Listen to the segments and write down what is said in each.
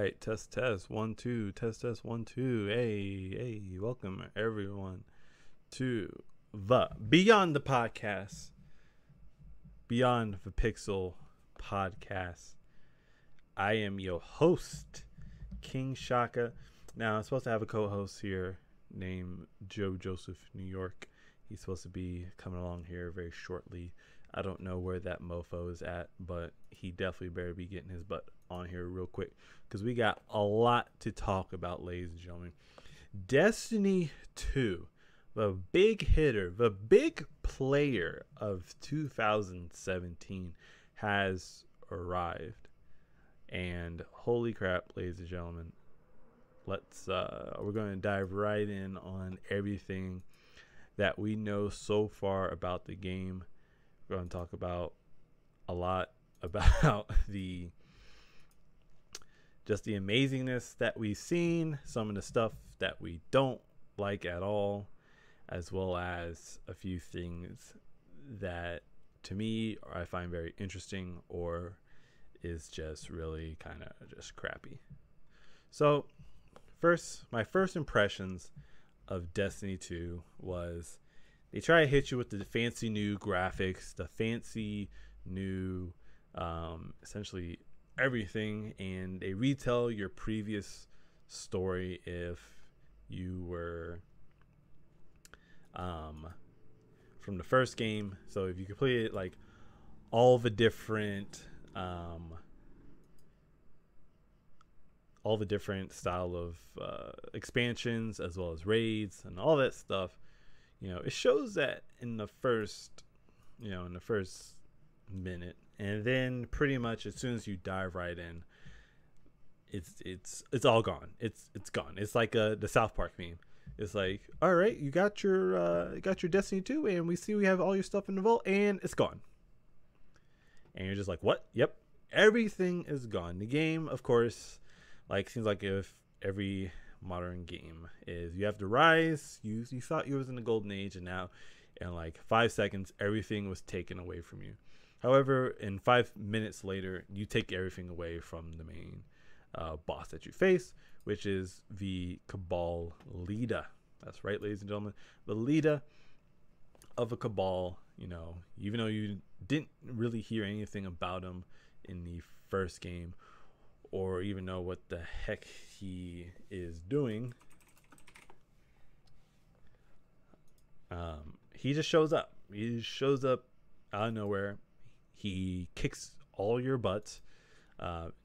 right, test 1 2, test 1 2. Hey, welcome everyone to the Beyond the Podcast, Beyond the Pixel Podcast. I am your host, King Shaka. Now I'm supposed to have a co-host here named Joseph New York. He's supposed to be coming along here very shortly. I don't know where that mofo is at, but he definitely better be getting his butt on here real quick because we got a lot to talk about, ladies and gentlemen. Destiny 2, the big hitter, the big player of 2017 has arrived. And holy crap, ladies and gentlemen, we're going to dive right in on everything that we know so far about the game. We're going to talk about a lot about the amazingness that we've seen, some of the stuff that we don't like at all, as well as a few things that to me I find very interesting or is just really kind of just crappy. So my first impressions of Destiny 2 was they try to hit you with the fancy new graphics, the fancy new essentially everything, and they retell your previous story if you were from the first game. So if you completed like all the different style of expansions as well as raids and all that stuff, it shows that in the first minute, and then pretty much as soon as you dive right in, it's all gone. It's gone. It's like the South Park meme. It's like, all right, you got your Destiny 2, and we see we have all your stuff in the vault, and it's gone. And you're just like, what? Yep, everything is gone. The game, of course, seems like if every modern game is, you have to rise. You thought you was in the golden age, and now in like 5 seconds everything was taken away from you. However, in 5 minutes later, you take everything away from the main boss that you face, which is the Cabal leader. That's right, ladies and gentlemen, the leader of a Cabal. Even though you didn't really hear anything about him in the first game, or even know what the heck he is doing, he just shows up. He just shows up out of nowhere. He kicks all your butts.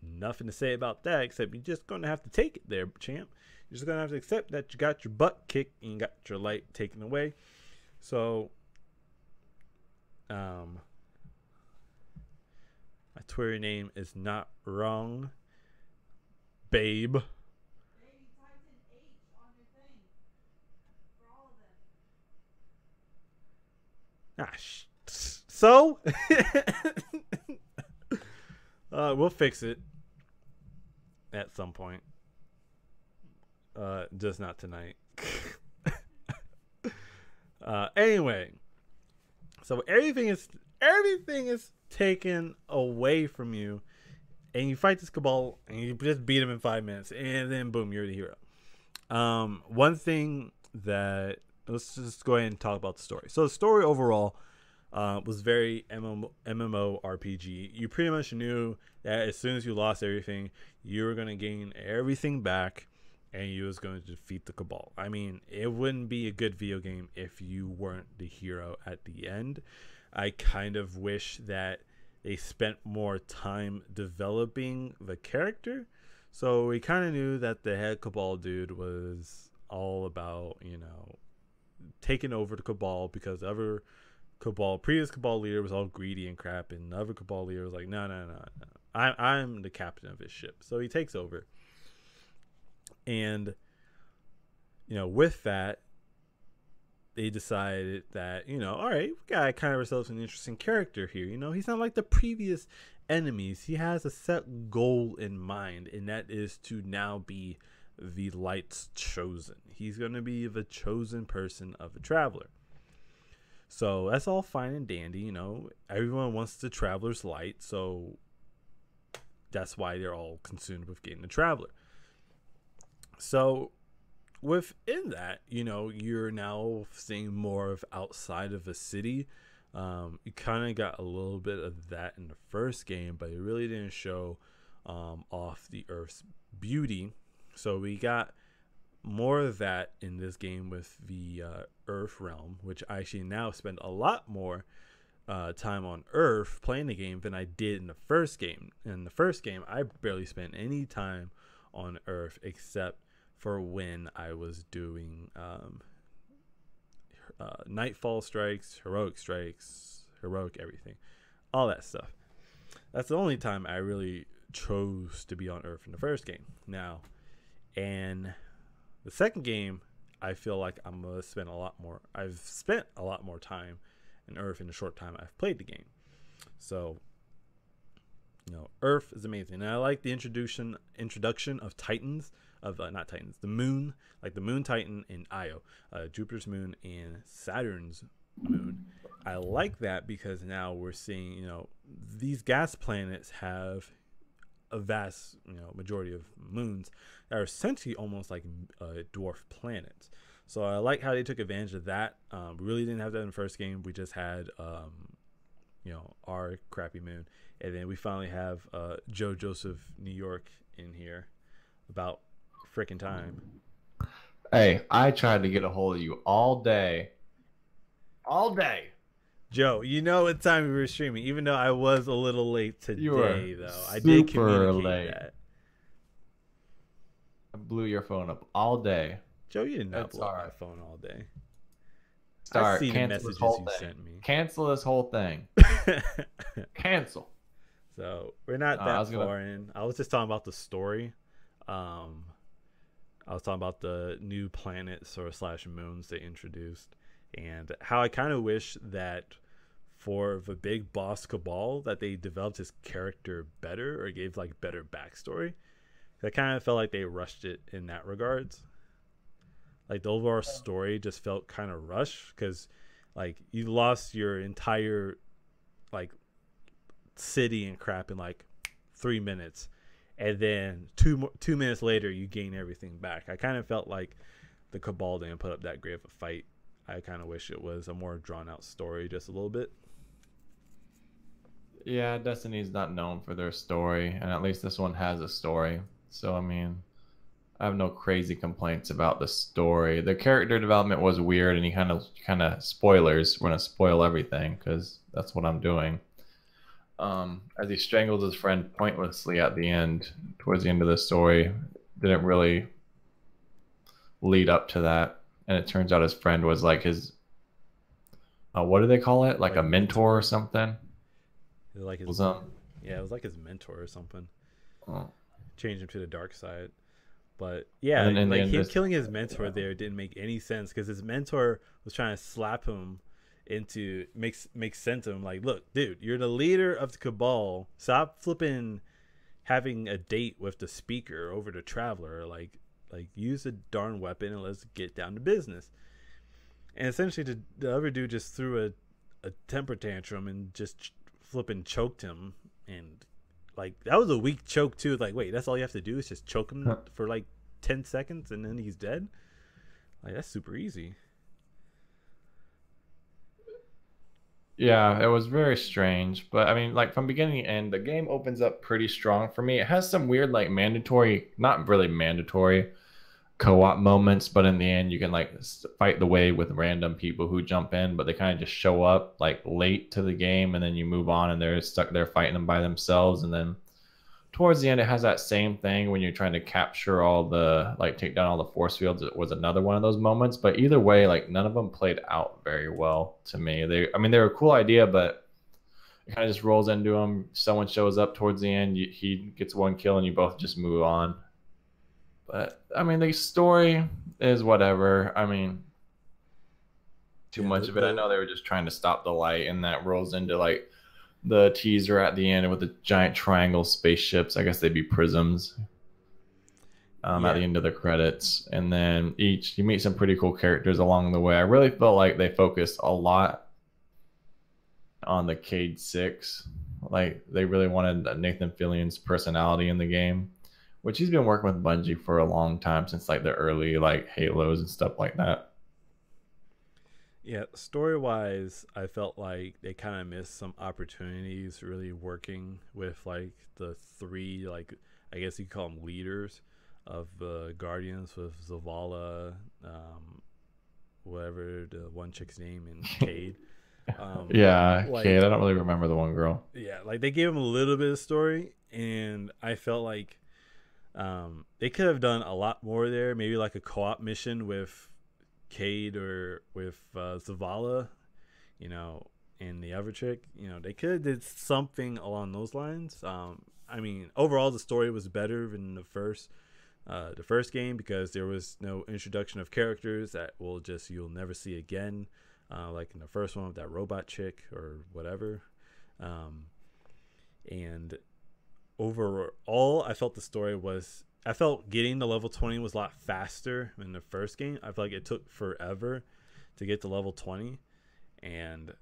Nothing to say about that, except you're just going to have to take it there, champ. You're just going to have to accept that you got your butt kicked and you got your light taken away. So, my Twitter name is not wrong, babe. Hey, you typed in H on your thing for all of them. So we'll fix it at some point. Just not tonight. Anyway, so everything is taken away from you, and you fight this Cabal, and you just beat him in 5 minutes, and then boom, you're the hero. One thing that, let's just go ahead and talk about the story. So the story overall was very MMORPG. You pretty much knew that as soon as you lost everything, you were going to gain everything back, and you was going to defeat the Cabal. I mean, it wouldn't be a good video game if you weren't the hero at the end. I kind of wish that they spent more time developing the character. So we kind of knew that the head Cabal dude was all about, taking over the Cabal, because the previous Cabal leader was all greedy and crap, and the other Cabal leader was like, no. I'm the captain of this ship. So he takes over. And, with that, they decided that, all right, we got kind of ourselves an interesting character here. He's not like the previous enemies. He has a set goal in mind, and that is to now be the Light's chosen. He's going to be the chosen person of the Traveler. So that's all fine and dandy. Everyone wants the Traveler's Light. So that's why they're all consumed with getting the Traveler. So within that, you're now seeing more of outside of a city. You kind of got a little bit of that in the first game, but it really didn't show off the Earth's beauty. So we got more of that in this game with the Earth realm, which I actually now spend a lot more time on Earth playing the game than I did in the first game. In the first game, I barely spent any time on Earth except for when I was doing Nightfall strikes, heroic everything, all that stuff. That's the only time I really chose to be on Earth in the first game. Now, and the second game, I feel like I'm gonna spend a lot more. I've spent a lot more time in Earth in the short time I've played the game. So, Earth is amazing, and I like the introduction of Titans. Not Titans, the moon, like the moon Titan in Io, Jupiter's moon and Saturn's moon. I like that because now we're seeing, these gas planets have a vast, majority of moons that are essentially almost like dwarf planets. So I like how they took advantage of that. We really didn't have that in the first game. We just had, our crappy moon, and then we finally have Joseph New York in here. About freaking time. Hey, I tried to get a hold of you all day. Joe, what time we were streaming, even though I was a little late today, though. I Super did communicate late. that. I blew your phone up all day. Joe, you did not That's blow all my right. phone all day. Start. I see the Cancel messages this whole you thing. sent me. Cancel this whole thing. Cancel. So we're not that far in. I was just talking about the story. I was talking about the new planets or / moons they introduced, and how I kind of wish that for the big boss Cabal that they developed his character better or gave like better backstory. I kind of felt like they rushed it in that regards. Like the overall story just felt kind of rushed because like you lost your entire like city and crap in like 3 minutes, and then 2 minutes later you gain everything back. I kind of felt like the Cabal didn't put up that great of a fight. I kind of wish it was a more drawn out story just a little bit. Yeah, Destiny's not known for their story, and at least this one has a story. So I mean, I have no crazy complaints about the story. The character development was weird, and he kind of spoilers. We're gonna spoil everything because that's what I'm doing. As he strangled his friend pointlessly at the end, towards the end of the story, didn't really lead up to that, and it turns out his friend was like his, what do they call it? Like a mentor or something. It was like his, yeah, it was like his mentor or something. Oh. Changed him to the dark side. But yeah, like him killing his mentor there didn't make any sense because his mentor was trying to slap him into make sense to him. Like, look, dude, you're the leader of the Cabal. Stop flipping having a date with the speaker over the Traveler. Like use a darn weapon and let's get down to business. And essentially, the other dude just threw a temper tantrum and just flipping choked him. And like that was a weak choke too. Like, wait, that's all you have to do is just choke him for like 10 seconds and then he's dead. Like, that's super easy. Yeah, it was very strange, but I mean, like from beginning to end, the game opens up pretty strong for me. It has some weird, like mandatory, not really mandatory co-op moments, but in the end, you can like fight the way with random people who jump in, but they kind of just show up like late to the game, and then you move on, and they're stuck there fighting them by themselves. And then towards the end, it has that same thing when you're trying to capture all the like take down all the force fields. It was another one of those moments, but either way, like none of them played out very well to me. They were a cool idea, but it kind of just rolls into them. Someone shows up towards the end, he gets one kill, and you both just move on. But I mean, the story is whatever. I mean, too much of it. I know they were just trying to stop the light, and that rolls into like the teaser at the end with the giant triangle spaceships. I guess they'd be prisms. At the end of the credits, and then you meet some pretty cool characters along the way. I really felt like they focused a lot on the Cade 6. Like they really wanted Nathan Fillion's personality in the game, which he's been working with Bungie for a long time, since like the early like Halos and stuff like that. Yeah, story wise, I felt like they kind of missed some opportunities really working with like the three, like I guess you could call them leaders of the Guardians, with Zavala, whatever the one chick's name, and Cade. Yeah, Kate. Like I don't really remember the one girl. yeah, like they gave him a little bit of story, and I felt like they could have done a lot more there. Maybe like a co-op mission with Cade or with Zavala, you know, and the other chick. You know, they could have did something along those lines. I mean, overall the story was better than the first game, because there was no introduction of characters that you'll never see again, like in the first one with that robot chick or whatever. And overall, I felt getting to level 20 was a lot faster than the first game. I feel like it took forever to get to level 20. And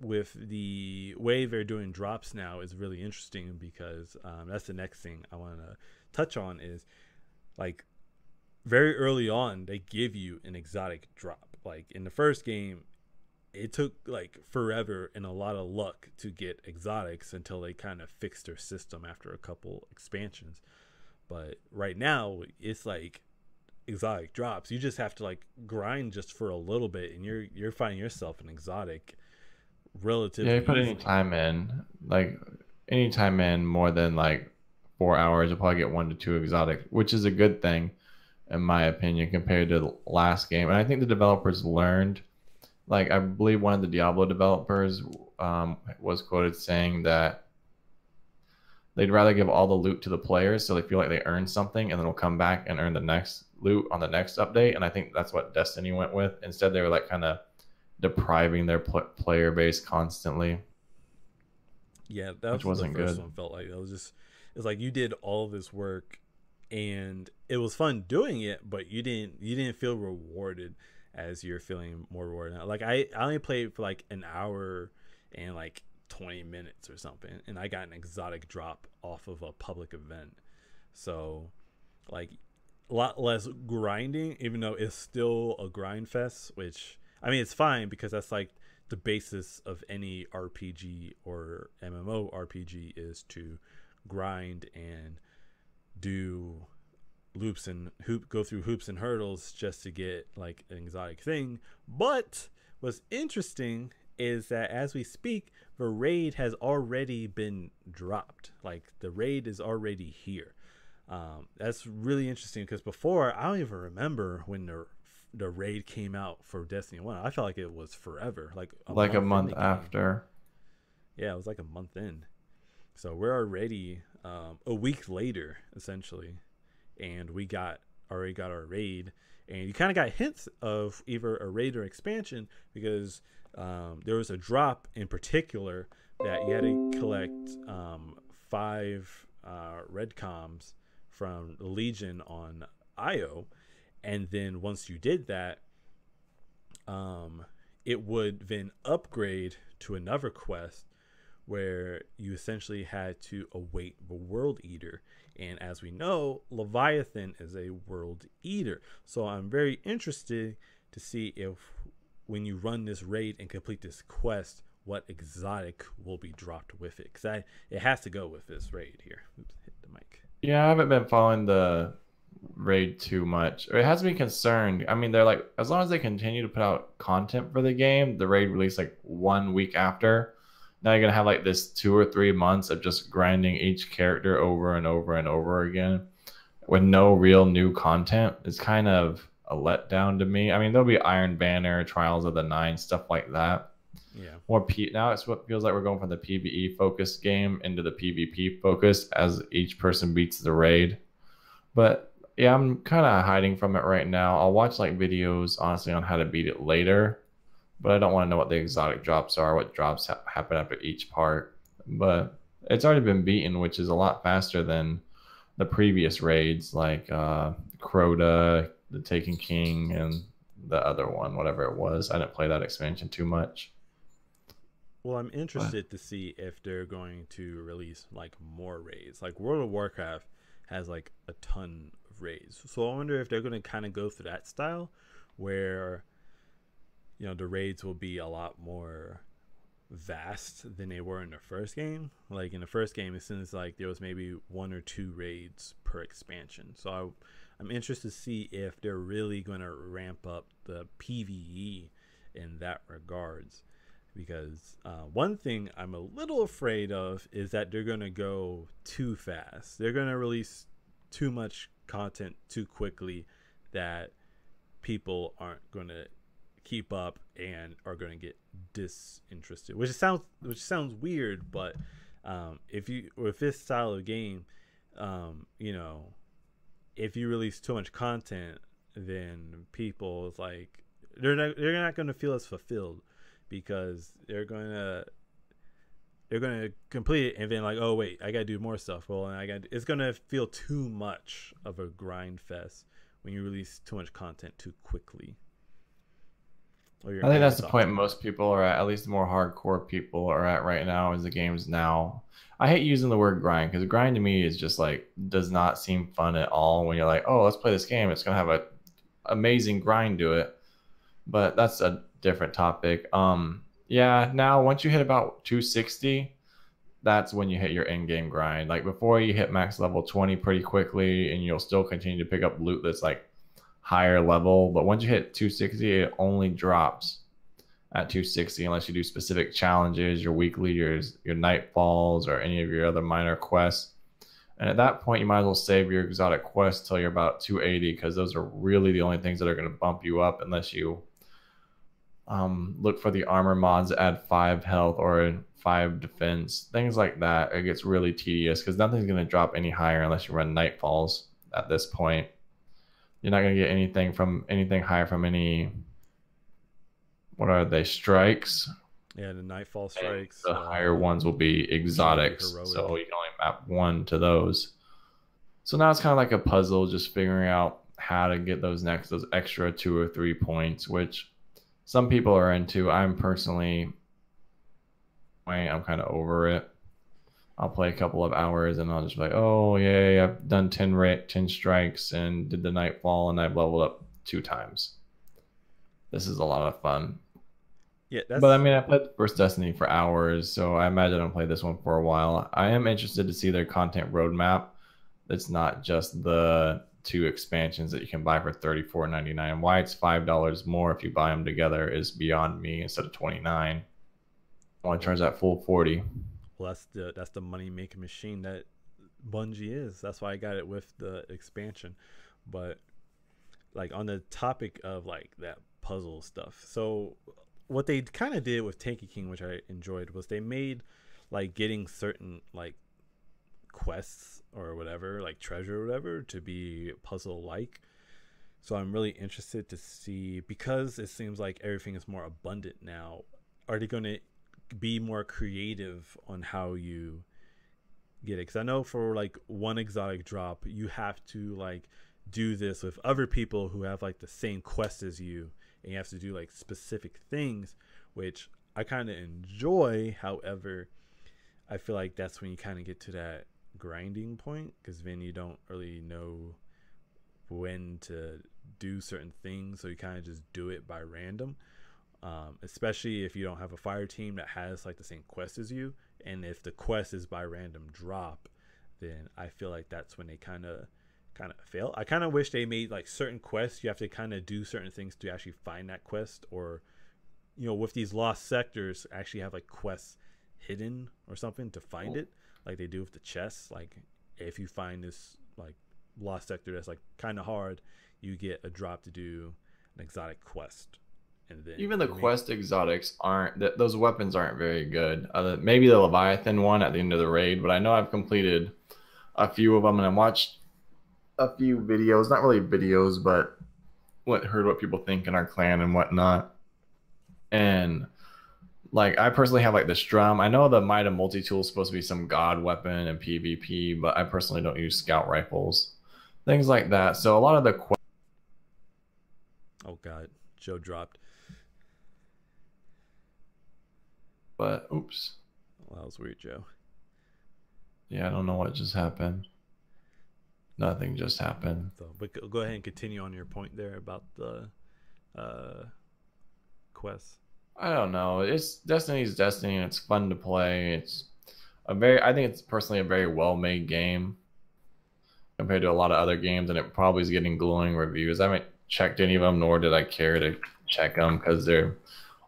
with the way they're doing drops now is really interesting, because that's the next thing I want to touch on is, like, very early on, they give you an exotic drop. Like in the first game, it took like forever and a lot of luck to get exotics until they kind of fixed their system after a couple expansions. But right now it's like exotic drops. You just have to like grind just for a little bit, and you're finding yourself an exotic relatively. Yeah, you put any easily. time in, like any time in more than like 4 hours, you'll probably get 1 to 2 exotic, which is a good thing in my opinion compared to the last game. And I think the developers learned. Like I believe one of the Diablo developers was quoted saying that they'd rather give all the loot to the players so they feel like they earned something, and then they'll come back and earn the next loot on the next update. And I think that's what Destiny went with. Instead, they were like kind of depriving their player base constantly, Yeah, that which was the wasn't first good. one. Felt like it's like you did all this work, and it was fun doing it, but you didn't feel rewarded as you're feeling more rewarded now. Like I only played for like an hour and like 20 minutes or something, and I got an exotic drop off of a public event. So like a lot less grinding, even though it's still a grind fest, which I mean it's fine, because that's like the basis of any RPG or MMO RPG is to grind and do loops and go through hoops and hurdles just to get like an exotic thing. But what's interesting is that as we speak, the raid has already been dropped. Like the raid is already here. That's really interesting, because before I don't even remember when the raid came out for Destiny 1. I felt like it was forever, like a Like a month in month the game. after. Yeah, it was like a month in. So we're already a week later, essentially, and we already got our raid, and you kind of got hints of either a raid or expansion, because there was a drop in particular that you had to collect 5 red comms from Legion on Io, and then once you did that, it would then upgrade to another quest where you essentially had to await the World Eater. And as we know, Leviathan is a World Eater. So I'm very interested to see if when you run this raid and complete this quest, what exotic will be dropped with it. Because it has to go with this raid here. Oops, hit the mic. Yeah, I haven't been following the raid too much. It has me concerned. I mean, they're like, as long as they continue to put out content for the game, the raid release like 1 week after. Now you're gonna have like this 2 or 3 months of just grinding each character over and over and over again with no real new content. It's kind of a letdown to me. I mean, there'll be Iron Banner, Trials of the Nine, stuff like that. Yeah. Now it's what feels like we're going from the PvE focused game into the PvP focus as each person beats the raid. But yeah, I'm kind of hiding from it right now. I'll watch like videos honestly on how to beat it later, but I don't want to know what the exotic drops are, what drops happen after each part. But it's already been beaten, which is a lot faster than the previous raids, like Crota, the Taken King, and the other one, whatever it was. I didn't play that expansion too much. Well, I'm interested to see if they're going to release like more raids. Like World of Warcraft has like a ton of raids, so I wonder if they're going to kind of go through that style, where the raids will be a lot more vast than they were in the first game. Like in the first game, it seems like there was maybe 1 or 2 raids per expansion. So I'm interested to see if they're really going to ramp up the PvE in that regards. Because one thing I'm a little afraid of is that they're going to go too fast. They're going to release too much content too quickly that people aren't going to keep up and are going to get disinterested, which sounds weird, but with this style of game, if you release too much content, then people like they're not going to feel as fulfilled, because they're going to complete it and then like, oh wait, I got to do more stuff. Well, and it's going to feel too much of a grind fest when you release too much content too quickly. I think that's the point most people are at least the more hardcore people are at right now, is the games now. I hate using the word grind, because grind to me is just like, does not seem fun at all when you're like, oh, let's play this game. It's going to have a amazing grind to it. But that's a different topic. Yeah, now once you hit about 260, that's when you hit your end game grind. Like before, you hit max level 20 pretty quickly, and you'll still continue to pick up loot that's like higher level. But once you hit 260, it only drops at 260 unless you do specific challenges, your weekly, your nightfalls, or any of your other minor quests. And at that point, you might as well save your exotic quests till you're about 280, because those are really the only things that are going to bump you up, unless you look for the armor mods that add 5 health or 5 defense, things like that. It gets really tedious because nothing's going to drop any higher unless you run nightfalls at this point. You're not going to get anything higher from any, what are they, strikes? Yeah, the nightfall strikes. And the higher ones will be exotics, so you can only map 1 to those. So now it's kind of like a puzzle, just figuring out how to get those extra 2 or 3 points, which some people are into. I'm personally, I'm kind of over it. I'll play a couple of hours and I'll just be like, oh yay, I've done 10 strikes and did the nightfall, and I've leveled up 2 times. This is a lot of fun. Yeah, but I mean, I played the first Destiny for hours, so I imagine I'll play this one for a while. I am interested to see their content roadmap. It's not just the 2 expansions that you can buy for $34.99. Why it's $5 more if you buy them together is beyond me. Instead of $29, I want to charge that full $40. Well, that's the money making machine that Bungie is. That's why I got it with the expansion. But like on the topic of like that puzzle stuff, so what they kind of did with Taken King, which I enjoyed, was they made like getting certain like quests or whatever, like treasure or whatever, to be puzzle like. So I'm really interested to see, because it seems like everything is more abundant now, are they going to be more creative on how you get it? Because I know for like 1 exotic drop, you have to like do this with other people who have like the same quest as you, and you have to do like specific things, which I kind of enjoy. However, I feel like that's when you kind of get to that grinding point, because then you don't really know when to do certain things, so you kind of just do it by random. Especially if you don't have a fire team that has like the same quest as you, and if the quest is by random drop, then I feel like that's when they kind of fail. I kind of wish they made like certain quests you have to kind of do certain things to actually find that quest, or with these lost sectors actually have like quests hidden or something to find it, like they do with the chests. Like if you find this like lost sector that's like kind of hard, you get a drop to do an exotic quest. And then even the quest exotics aren't, those weapons aren't very good. Maybe the Leviathan one at the end of the raid, but I know I've completed a few of them, and I watched a few videos, not really videos, but heard what people think in our clan and whatnot. And like, I personally have like this drum. I know the Mida multi-tool is supposed to be some god weapon in PvP, but I personally don't use scout rifles, things like that. So a lot of the oh god, Joe dropped. But oops. Well, that was weird, Joe. Yeah, I don't know what just happened. Nothing just happened. So, but go ahead and continue on your point there about the quest. I don't know. It's Destiny's Destiny and it's fun to play. I think it's personally a very well made game compared to a lot of other games, and it probably is getting glowing reviews. I haven't checked any of them, nor did I care to check them because they're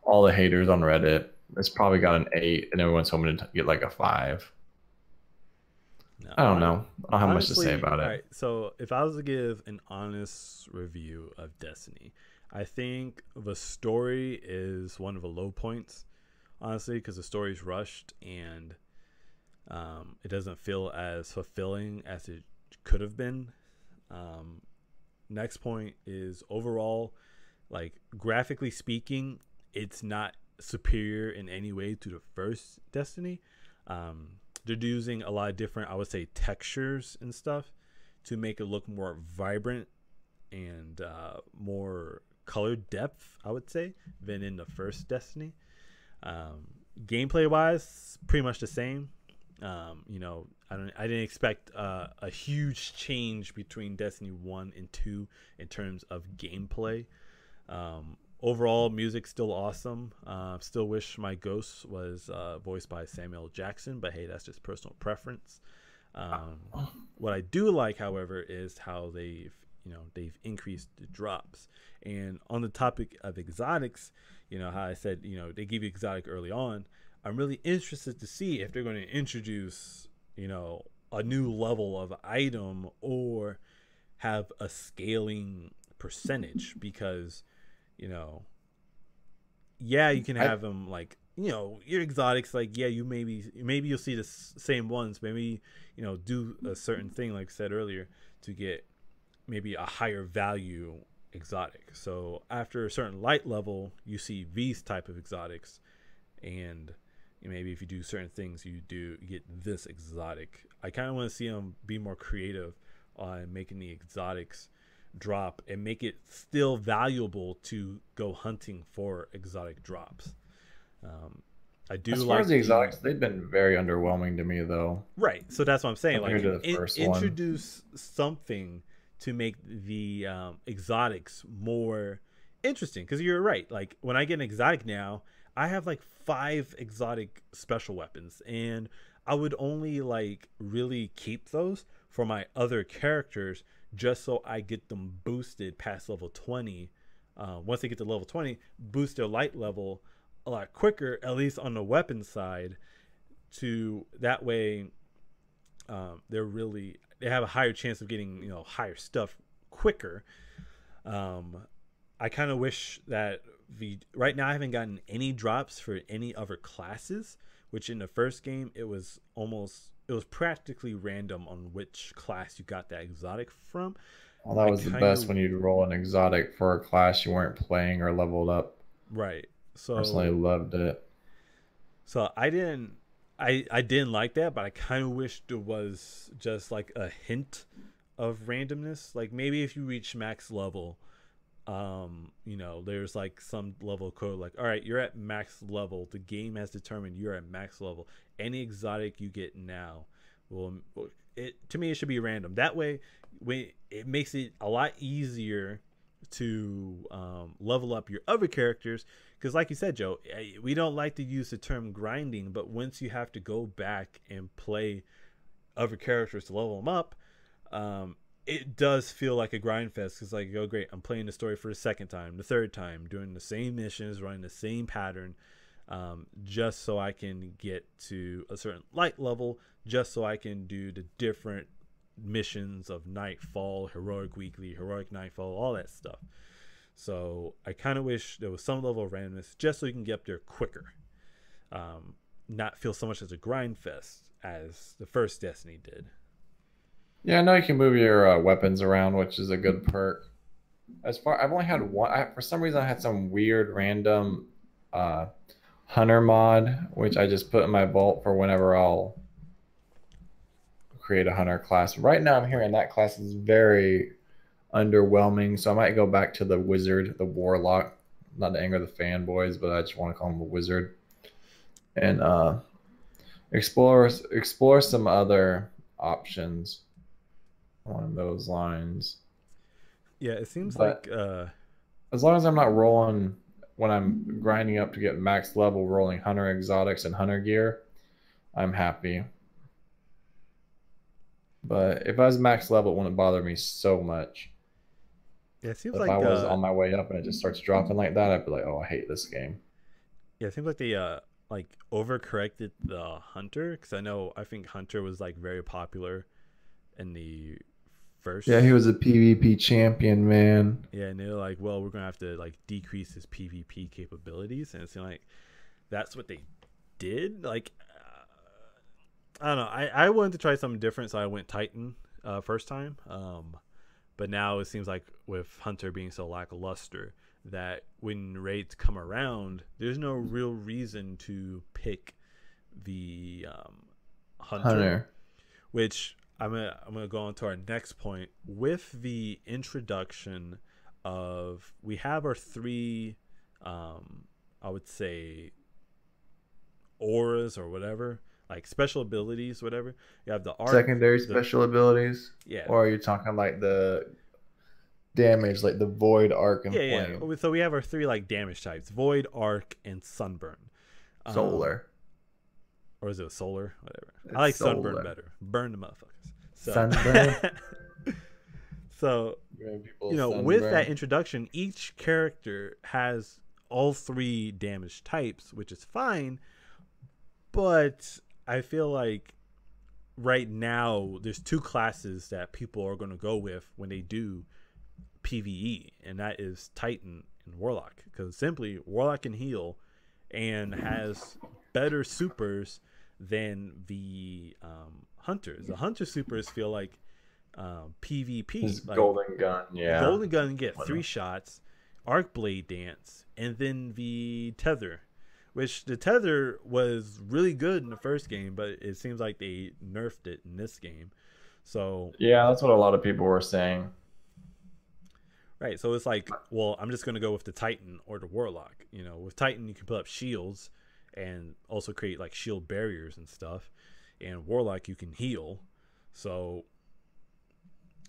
all the haters on Reddit. It's probably got an 8, and everyone's hoping to get like a 5. No, I don't know. I don't have much to say honestly, about all it. right. So if I was to give an honest review of Destiny, I think the story is one of the low points, honestly, because the story's rushed and it doesn't feel as fulfilling as it could have been. Um, Next point is overall, like graphically speaking, it's not superior in any way to the first Destiny. They're using a lot of different, I would say, textures and stuff to make it look more vibrant and more color depth, I would say, than in the first Destiny. Gameplay wise, pretty much the same. I didn't expect a huge change between Destiny 1 and 2 in terms of gameplay. Overall, music's still awesome. Still wish my Ghost was voiced by Samuel Jackson, but hey, that's just personal preference. What I do like, however, is how they've increased the drops. And on the topic of exotics, how I said, they give you exotic early on. I'm really interested to see if they're going to introduce, a new level of item or have a scaling percentage because, yeah, you can have them like, your exotics, like, yeah, maybe you'll see the same ones, maybe, do a certain thing, like I said earlier, to get maybe a higher value exotic. So after a certain light level, you see these type of exotics, and maybe if you do certain things, you get this exotic. I kind of want to see them be more creative on making the exotics drop and make it still valuable to go hunting for exotic drops. I do As far like as the exotics, they've been very underwhelming to me, though. right. So that's what I'm saying. Compared Like, to the first one. introduce something to make the exotics more interesting. Because you're right. Like when I get an exotic now, I have like 5 exotic special weapons, and I would only like really keep those for my other characters just so I get them boosted past level 20. Once they get to level 20, boost their light level a lot quicker, at least on the weapon side, to that way they have a higher chance of getting higher stuff quicker. I kind of wish that right now I haven't gotten any drops for any other classes, which in the first game it was practically random on which class you got that exotic from. Well, that was the best when you'd roll an exotic for a class you weren't playing or leveled up. Right. So Personally loved it. So I didn't like that, but I kind of wish there was just like a hint of randomness. Like maybe if you reach max level, there's like some level code like, all right, you're at max level. The game has determined you're at max level. Any exotic you get now to me, it should be random. That way, it makes it a lot easier to level up your other characters. Because like you said, Joe, we don't like to use the term grinding, but once you have to go back and play other characters to level them up, it does feel like a grind fest. Because like, oh great, I'm playing the story for the second time, the third time, doing the same missions, running the same pattern, just so I can get to a certain light level, just so I can do the different missions of Nightfall, Heroic Weekly, Heroic Nightfall, all that stuff. So I kind of wish there was some level of randomness just so you can get up there quicker, not feel so much as a grind fest as the first Destiny did. Yeah, I know you can move your weapons around, which is a good perk. I've only had one. For some reason, I had some weird random hunter mod, which I just put in my vault for whenever I'll create a hunter class. Right now, I'm hearing that class is very underwhelming, so I might go back to the wizard, the warlock. Not to anger the fanboys, but I just want to call him a wizard. and explore some other options along those lines. Yeah, it seems But like as long as I'm not rolling when I'm grinding up to get max level, rolling hunter exotics and hunter gear, I'm happy. But if I was max level, it wouldn't bother me so much. yeah, it seems If I like was on my way up and it just starts dropping like that, I'd be like, oh, I hate this game. yeah, it seems like they like overcorrected the hunter, because I think hunter was like very popular in the Yeah, he first. was a PvP champion, man. Yeah, and they're like, well, we're gonna have to like decrease his PvP capabilities, and it seemed like that's what they did. Like, I don't know. I wanted to try something different, so I went Titan first time. But now it seems like with Hunter being so lackluster, that when raids come around, there's no real reason to pick the Hunter, Hunter. which I'm gonna go on to our next point with the introduction of, we have our three, I would say, auras or whatever, like special abilities, whatever. You have the arc, Secondary the special abilities? yeah, Or are you talking like the damage, like the void, arc, and yeah, yeah. flame? So we have our three like damage types: void, arc, and sunburn. Um, Solar. or is it solar? Whatever. I It's like sunburn solar. better. Burn the motherfuckers. So, Sunburn. so Giving people with that sunburn. introduction, each character has all three damage types, which is fine. But I feel like right now there's two classes that people are going to go with when they do PvE, and that is Titan and Warlock, because simply Warlock can heal and has better supers than the hunters. The hunter supers feel like His PvP, like golden gun, yeah. golden gun get three Whatnot. shots, arc blade dance, and then the tether, which the tether was really good in the first game, but it seems like they nerfed it in this game. So Yeah, that's what a lot of people were saying. right, so it's like, well, I'm just gonna go with the Titan or the Warlock. With Titan you can put up shields and also create like shield barriers and stuff, and Warlock you can heal. So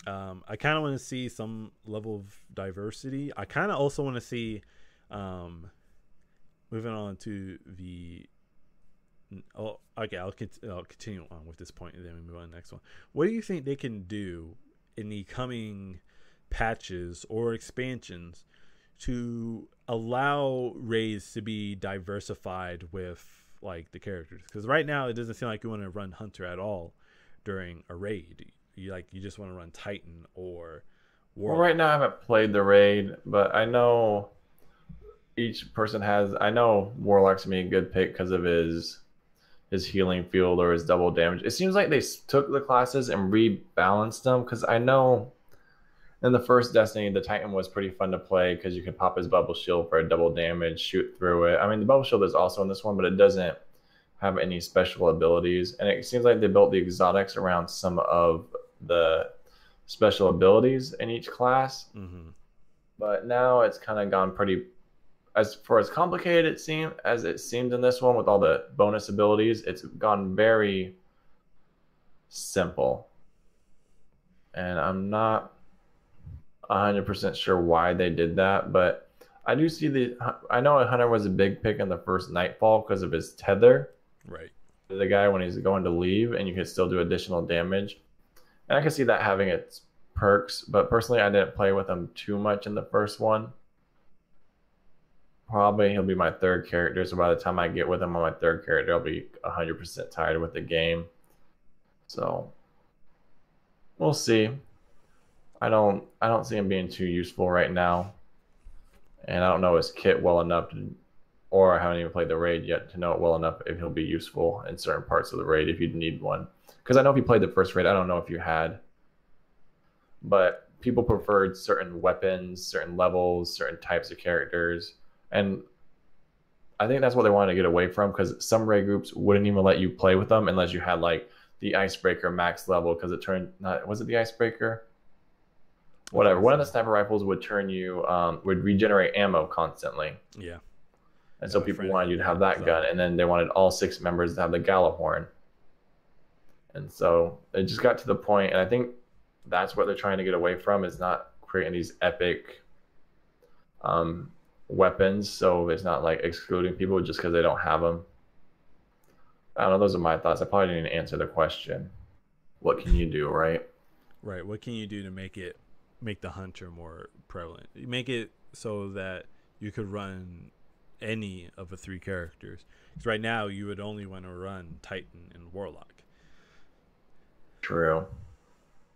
I kind of want to see some level of diversity. I kind of also want to see, moving on to the. Oh, okay. I'll continue on with this point, and then we move on to the next one. What do you think they can do in the coming patches or expansions to allow raids to be diversified with like the characters? Because right now it doesn't seem like you want to run Hunter at all during a raid. You just want to run Titan or Well, Warlock. right now I haven't played the raid, but I know each person has. I know Warlock's gonna be a good pick because of his healing field or his double damage. It seems like they took the classes and rebalanced them because I know in the first Destiny the Titan was pretty fun to play because you could pop his bubble shield for a double damage, shoot through it. I mean the bubble shield is also in this one, but it doesn't have any special abilities, and it seems like they built the exotics around some of the special abilities in each class. Mm-hmm. But now it's kind of gone pretty as for as complicated it seemed in this one with all the bonus abilities. It's gone very simple, and I'm not 100% sure why they did that. But I do see I know Hunter was a big pick in the first Nightfall because of his tether. Right. The guy when he's going to leave, and you can still do additional damage. And I can see that having its perks, but personally, I didn't play with him too much in the first one. Probably he'll be my third character, so by the time I get with him on my third character, I'll be 100% tired with the game. So we'll see. I don't see him being too useful right now, and I don't know his kit well enough or I haven't even played the raid yet to know it well enough if he'll be useful in certain parts of the raid if you need one. Because I know if you played the first raid, I don't know if you had, but people preferred certain weapons, certain levels, certain types of characters, and I think that's what they wanted to get away from because some raid groups wouldn't even let you play with them unless you had like the icebreaker max level because it turned not was it the icebreaker? Whatever. One of the sniper rifles would turn you would regenerate ammo constantly. Yeah. And Yeah, so my people friend wanted had you to have that so- gun, and then they wanted all 6 members to have the Gjallarhorn. And so it just got to the point, and I think that's what they're trying to get away from, is not creating these epic weapons, so it's not like excluding people just because they don't have them. I don't know. Those are my thoughts. I probably didn't answer the question. What can you do, right? Right. What can you do to make the hunter more prevalent? You make it so that you could run any of the 3 characters. Because right now you would only want to run Titan and Warlock. True.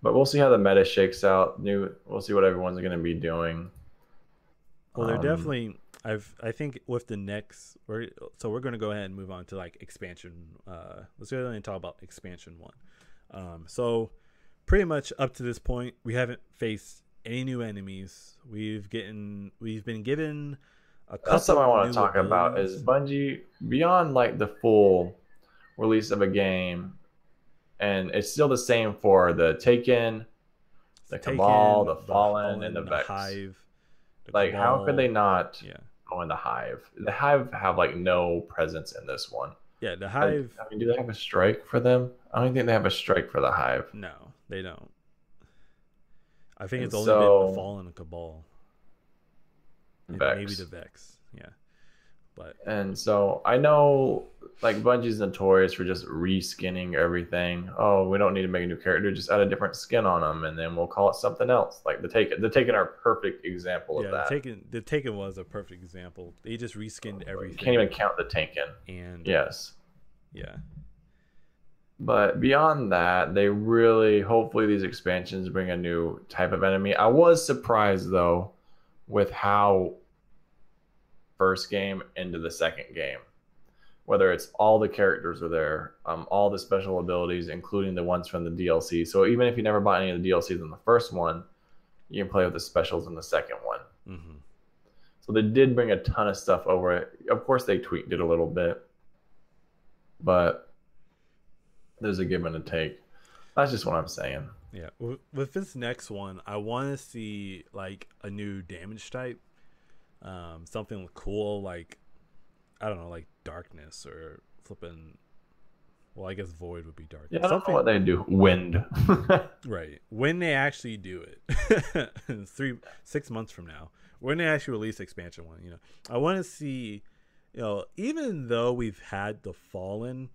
But we'll see how the meta shakes out. We'll see what everyone's going to be doing. Well, they're definitely. I think with the next, we're going to go ahead and move on to like expansion. Let's go ahead and talk about expansion 1. So pretty much up to this point, we haven't faced any new enemies. We've been given a couple. That's something I want new to talk about. abilities. Is Bungie, beyond like the full release of a game, and it's still the same for the Taken, the Cabal, the Fallen, and the Vex. Hive. Like, how could they not Yeah. go in the Hive? The Hive have like no presence in this one. Yeah, the Hive. I mean, do they have a strike for them? I don't think they have a strike for the Hive. No, they don't. I think it's And only been so- the Fallen and Cabal. And Vex. maybe the Vex. Yeah. But And so I know like Bungie's notorious for just reskinning everything. Oh, we don't need to make a new character, just add a different skin on them, and then we'll call it something else. Like the Taken. The Taken are a perfect example of that. the Taken was a perfect example. They just reskinned You everything. can't even count the Taken. And Yes. yeah. But beyond that, they really, hopefully these expansions bring a new type of enemy. I was surprised though with how first game into the second game, whether it's all the characters are there, all the special abilities, including the ones from the DLC. So even if you never bought any of the DLCs in the first one, you can play with the specials in the second one. Mm-hmm. So they did bring a ton of stuff over it. Of course, they tweaked it a little bit, but there's a give and a take. That's just what I'm saying. Yeah. With this next one, I want to see like a new damage type. Something cool, like I don't know, like darkness or flipping. Well, I guess void would be dark. Yeah, I don't know what they do. Wind. Right. When they actually do it, 6 months from now, when they actually release expansion 1, I want to see, even though we've had the Fallen,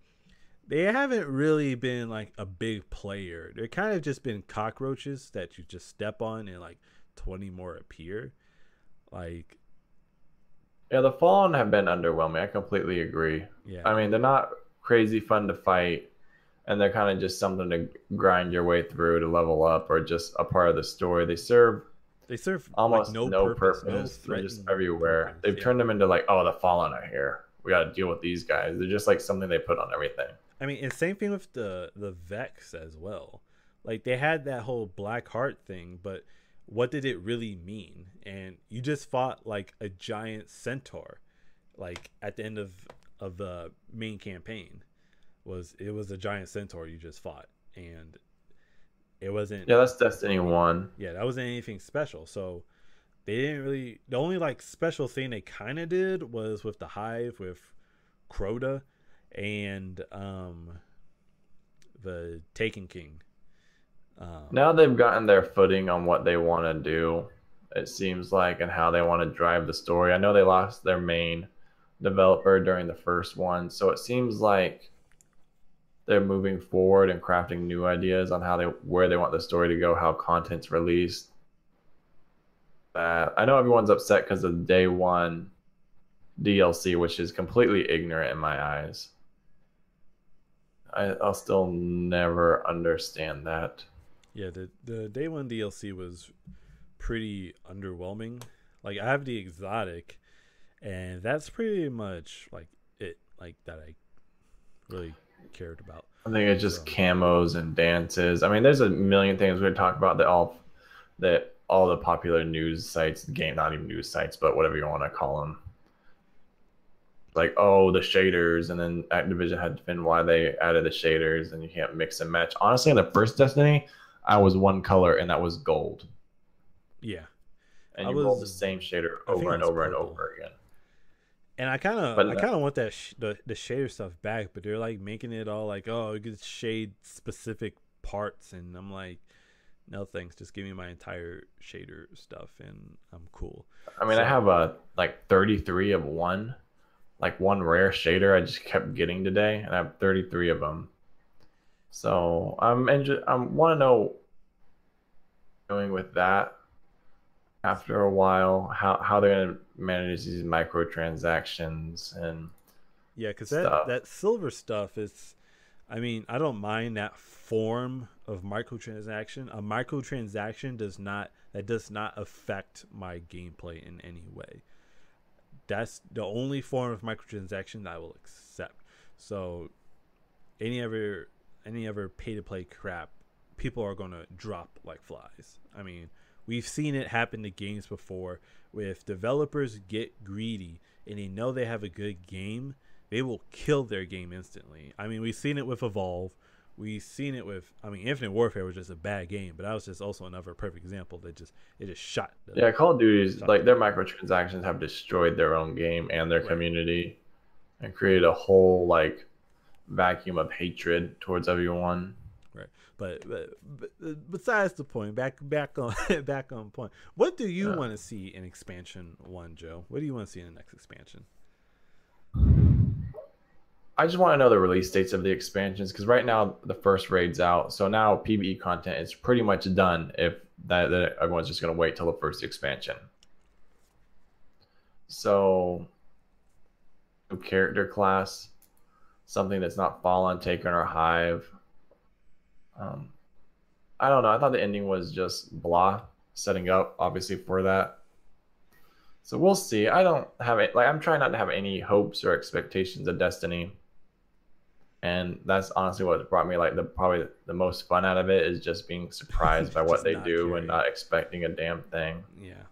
they haven't really been like a big player. They're kind of just been cockroaches that you just step on and like 20 more appear. Like, yeah, the Fallen have been underwhelming. I completely agree. yeah. I mean, they're not crazy fun to fight, and they're kind of just something to grind your way through to level up, or just a part of the story. They serve almost like, no purpose. They're just everywhere. purpose. They've turned them into like, oh, the Fallen are here. We got to deal with these guys. They're just like something they put on everything. I mean, and same thing with the Vex as well. Like they had that whole Black Heart thing, but what did it really mean? And you just fought like a giant centaur, like at the end of the main campaign. It was a giant centaur you just fought, and it wasn't. Yeah, that's Destiny 1. Yeah, that wasn't anything special. So they didn't really. The only like special thing they kind of did was with the Hive with Crota and the Taken King. Now they've gotten their footing on what they want to do, it seems like, and how they want to drive the story. I know they lost their main developer during the first one, so it seems like they're moving forward and crafting new ideas on where they want the story to go, how content's released. I know everyone's upset because of day one DLC, which is completely ignorant in my eyes. I'll still never understand that. Yeah, the day one DLC was pretty underwhelming. Like I have the exotic, and that's pretty much like it, like that I really cared about. I think it's just camos and dances. I mean, there's a million things we talk about that all the popular news sites, not even news sites, but whatever you want to call them. Like, oh, the shaders, and then Activision had to defend why they added the shaders, and you can't mix and match. Honestly, in the first Destiny, I was one color, and that was gold. Yeah. And you rolled the same shader over and over and over again. And I kind of But I kind of want that the shader stuff back, but they're like making it all like, oh, you can shade specific parts, and I'm like, no thanks, just give me my entire shader stuff and I'm cool. I mean, I So have a like 33 of one, like one rare shader I just kept getting today, and I have 33 of them. So I want to know doing with that after a while how they're gonna manage these microtransactions and yeah, because stuff. that silver stuff is, I mean, I don't mind that form of microtransaction. A microtransaction does not affect my gameplay in any way. That's the only form of microtransaction that I will accept. So any other pay to play crap, people are gonna drop like flies. I mean, we've seen it happen to games before. If developers get greedy and they know they have a good game, they will kill their game instantly. I mean, we've seen it with Evolve. We've seen it with, I mean, Infinite Warfare was just a bad game, but that was just also another perfect example that just it just Yeah, Call of Duty's shot the like their game. microtransactions have destroyed their own game and their Right. community and created a whole like vacuum of hatred towards everyone. Right, but besides the point, back on back on point. What do you Yeah. want to see in expansion one, Joe? What do you want to see in the next expansion? I just want to know the release dates of the expansions because right now the first raid's out, so now PvE content is pretty much done. If that everyone's just gonna wait till the first expansion. So, new character class, something that's not Fallen, Taken, or Hive. Um, I don't know. I thought the ending was just blah, setting up obviously for that. So we'll see. I don't have it. Like I'm trying not to have any hopes or expectations of Destiny, and that's honestly what brought me like the probably the most fun out of it is just being surprised by what Just they not do and caring. not expecting a damn thing. Yeah.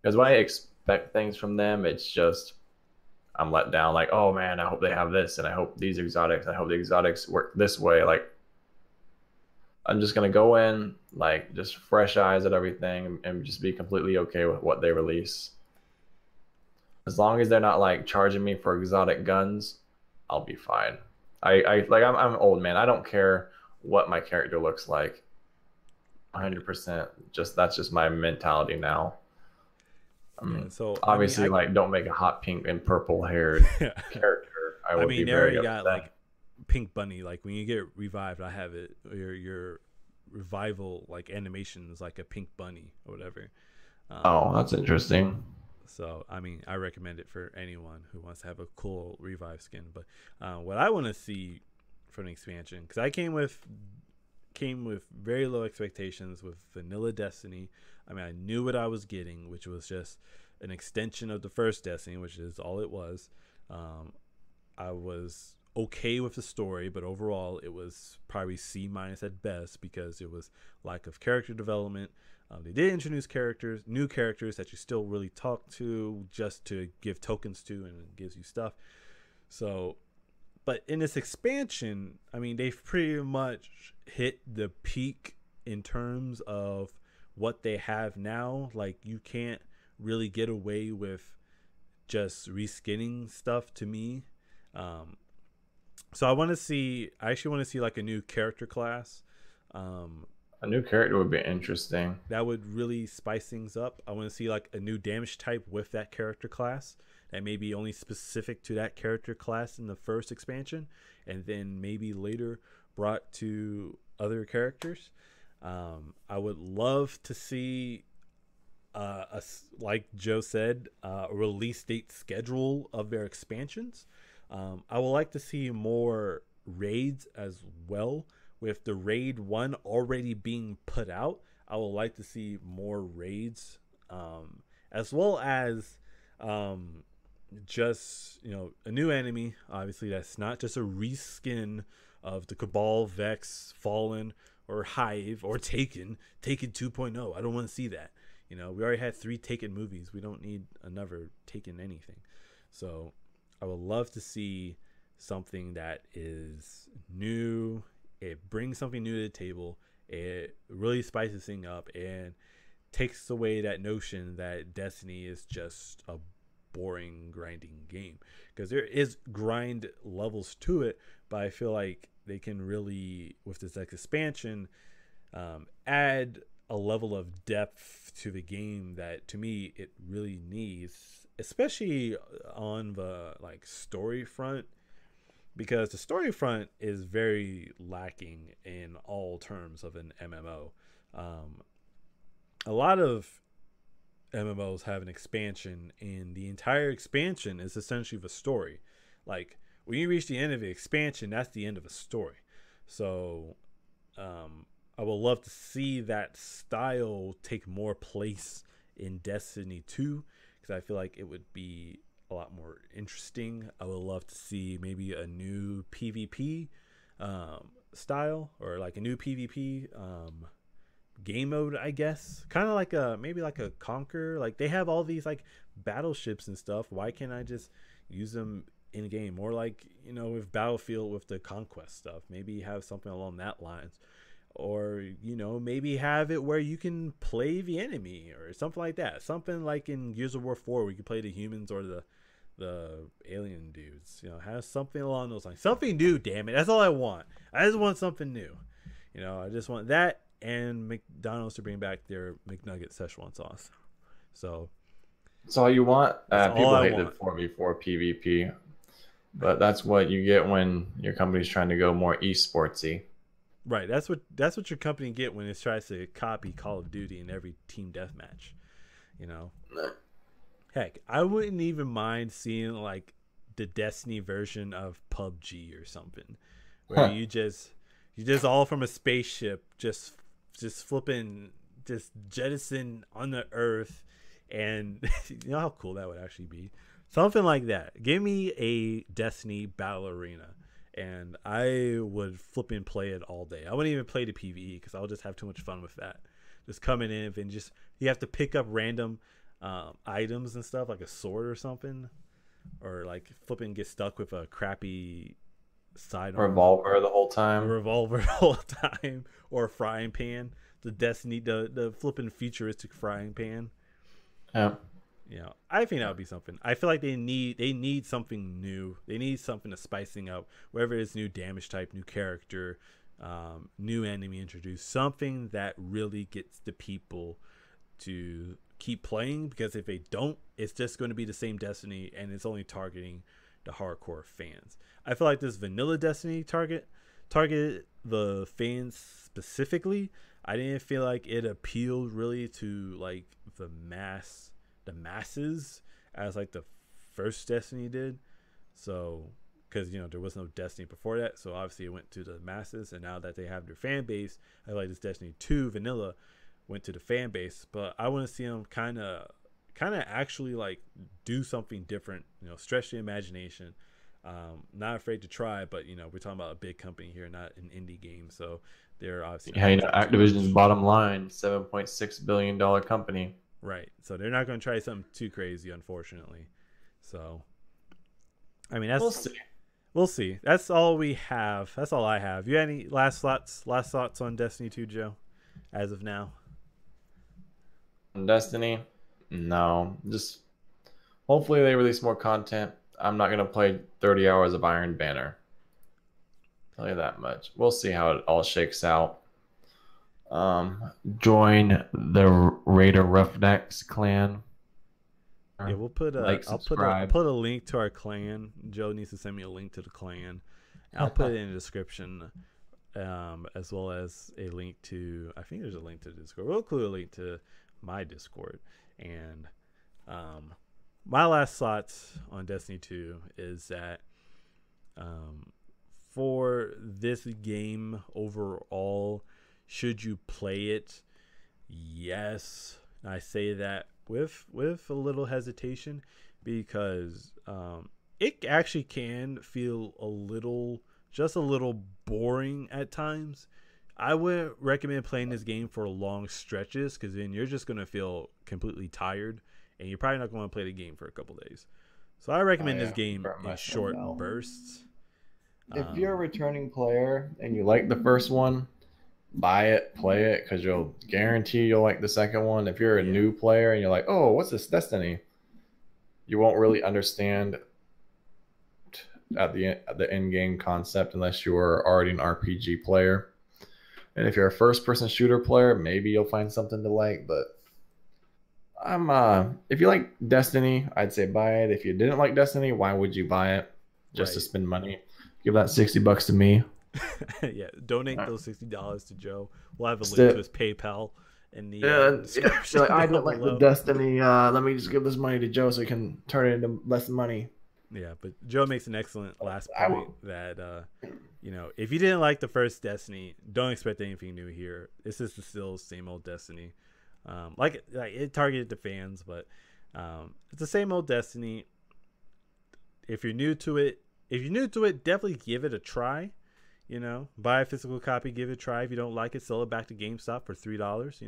Because when I expect things from them, it's just I'm let down. Like, oh man, I hope they have this, and I hope these exotics. I hope the exotics work this way. Like, I'm just gonna go in like just fresh eyes at everything and just be completely okay with what they release. As long as they're not like charging me for exotic guns, I'll be fine. I like I'm an old man. I don't care what my character looks like. Right. 100%. Just that's just my mentality now. Yeah. So I mean, Obviously, like don't make a hot pink and purple haired character. I I would be mean, they very already got upset. like Pink Bunny. Like when you get revived, I have it. Your revival like animation is like a pink bunny or whatever. Um, Oh, that's interesting. So I mean, I recommend it for anyone who wants to have a cool revive skin. But what I want to see from the expansion, because I came with very low expectations with vanilla Destiny. I mean, I knew what I was getting, which was just an extension of the first Destiny, which is all it was. Um, I was okay with the story, but overall, it was probably C minus at best because it was lack of character development. They did introduce new characters that you still really talk to just to give tokens to, and it gives you stuff. So, but in this expansion, I mean, they've pretty much hit the peak in terms of what they have now. Like, you can't really get away with just reskinning stuff to me. Um, so I actually want to see like a new character class. Um, A new character would be interesting. that would really spice things up. I want to see like a new damage type with that character class that may be only specific to that character class in the first expansion, and then maybe later brought to other characters. I would love to see like Joe said, a release date schedule of their expansions. I would like to see more raids as well. With the raid one already being put out, I would like to see more raids, as well as um, just a new enemy. Obviously, that's not just a reskin of the Cabal, Vex, Fallen, or Hive, or Taken 2.0. I don't want to see that. We already had 3 Taken movies. We don't need another Taken anything. So I would love to see something that is new. It brings something new to the table. It really spices things up and takes away that notion that Destiny is just a boring grinding game, because there is grind levels to it, but I feel like they can really, with this next expansion, add a level of depth to the game that to me it really needs, especially on the like story front, because the story front is very lacking in all terms of an MMO. A lot of MMOs have an expansion, and the entire expansion is essentially the story. Like when you reach the end of the expansion, that's the end of a story. So I would love to see that style take more place in Destiny 2, because I feel like it would be a lot more interesting. I would love to see maybe a new PvP style, or like a new PvP game mode, I guess. Kind of like maybe like a Conquer. Like they have all these like battleships and stuff. Why can't I just use them in game? Or like, you know, with Battlefield with the Conquest stuff, maybe have something along that lines. Or, you know, maybe have it where you can play the enemy or something like that. Something like in Gears of War 4 where you can play the humans or the alien dudes. You know, have something along those lines. Something new, damn it. That's all I want. I just want something new. You know, I just want that and McDonald's to bring back their McNugget Szechuan sauce. So that's all you want. People hate the want. 4v4 PvP, but that's what you get when your company's trying to go more esportsy. Right, that's what your company get when it tries to copy Call of Duty in every team deathmatch. You know, heck, I wouldn't even mind seeing like the Destiny version of PUBG or something, where you just all from a spaceship, just flipping, just jettison on the Earth, and you know how cool that would actually be. Something like that. Give me a Destiny battle arena, and I would flip and play it all day. I wouldn't even play the PvE because I'll just have too much fun with that. Just coming in and just, you have to pick up random items and stuff, like a sword or something, or like flipping get stuck with a crappy sidearm. Revolver the whole time. A revolver the whole time, or a frying pan. The Destiny, the flipping futuristic frying pan. Yeah. You know, I think that would be something. I feel like they need something new. They need something to spicing up, whether it's new damage type, new character, new enemy introduced, something that really gets the people to keep playing. Because if they don't, it's just going to be the same Destiny, and it's only targeting the hardcore fans. I feel like this vanilla Destiny targeted the fans specifically. I didn't feel like it appealed really to like the masses as like the first Destiny did. So because, you know, there was no Destiny before that, so obviously it went to the masses, and now that they have their fan base, I like this Destiny 2 vanilla went to the fan base. But I want to see them kind of actually like do something different, you know, stretch the imagination. Not afraid to try, but you know, we're talking about a big company here, not an indie game, so they're obviously, yeah, you know, Activision's bottom line, $7.6 billion company. Right. So they're not going to try something too crazy, unfortunately. So, I mean, we'll see. That's all we have. That's all I have. You have any last thoughts on Destiny 2, Joe, as of now? Destiny? No. Just hopefully they release more content. I'm not going to play 30 hours of Iron Banner. Tell you that much. We'll see how it all shakes out. Join the Raider Roughnecks clan. Yeah, we'll put I'll put a link to our clan. Joe needs to send me a link to the clan. I'll put it in the description, as well as a link to, I think there's a link to the Discord. We'll include a link to my Discord. And my last thoughts on Destiny 2 is that for this game overall, should you play it? Yes. I say that with a little hesitation, because it actually can feel just a little boring at times. I wouldn't recommend playing this game for long stretches, because then you're just going to feel completely tired, and you're probably not going to play the game for a couple days. So I recommend this game in short bursts. If you're a returning player and you like the first one, buy it, play it, because you'll guarantee you'll like the second one. If you're a new player and you're like, oh, what's this Destiny? you won't really understand at the end game concept unless you're already an RPG player. And if you're a first person shooter player, maybe you'll find something to like. But I'm if you like Destiny, I'd say buy it. If you didn't like Destiny, why would you buy it? Just to Right. spend money. Give that $60 to me. Yeah, donate those $60 to Joe. We'll have a Just link to it. his PayPal in the Yeah, description you're like, I didn't down like the below. Destiny. Let me just give this money to Joe so he can turn it into less money. Yeah, but Joe makes an excellent last I point will. that if you didn't like the first Destiny, don't expect anything new here. This is still same old Destiny. Like it targeted the fans, but it's the same old Destiny. If you're new to it, definitely give it a try. Buy a physical copy, give it a try. If you don't like it, sell it back to GameStop for $3.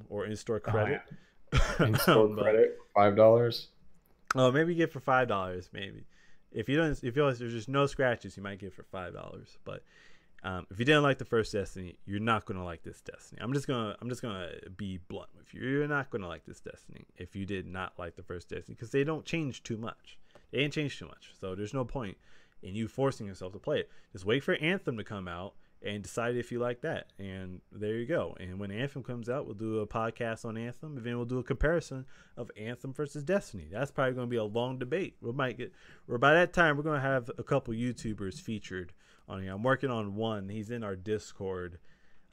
Or in-store Oh, credit. yeah. In store But credit, $5. oh, maybe get it for $5. Maybe if you don't, if there's just no scratches, you might get it for $5. But if you didn't like the first Destiny, you're not gonna like this Destiny. I'm just gonna be blunt with you. You're not gonna like this Destiny if you did not like the first Destiny because they don't change too much. They ain't changed too much, so there's no point in you forcing yourself to play it. Just wait for Anthem to come out and decide if you like that. And there you go. And when Anthem comes out, we'll do a podcast on Anthem, and then we'll do a comparison of Anthem versus Destiny. That's probably going to be a long debate. By that time, we're going to have a couple YouTubers featured on here. I'm working on one. He's in our Discord.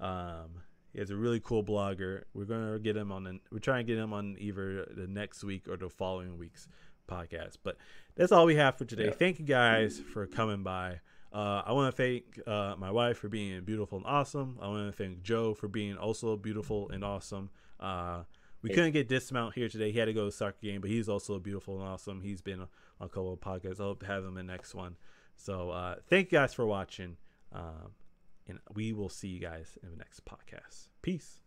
He has a really cool blogger. We're trying to get him on either the next week or the following week's podcast. But that's all we have for today. Yeah. Thank you guys for coming by. I want to thank my wife for being beautiful and awesome. I want to thank Joe for being also beautiful and awesome. We couldn't get Dismount here today. He had to go to a soccer game, but he's also beautiful and awesome. He's been on a couple of podcasts. I hope to have him in the next one. So thank you guys for watching. And we will see you guys in the next podcast. Peace.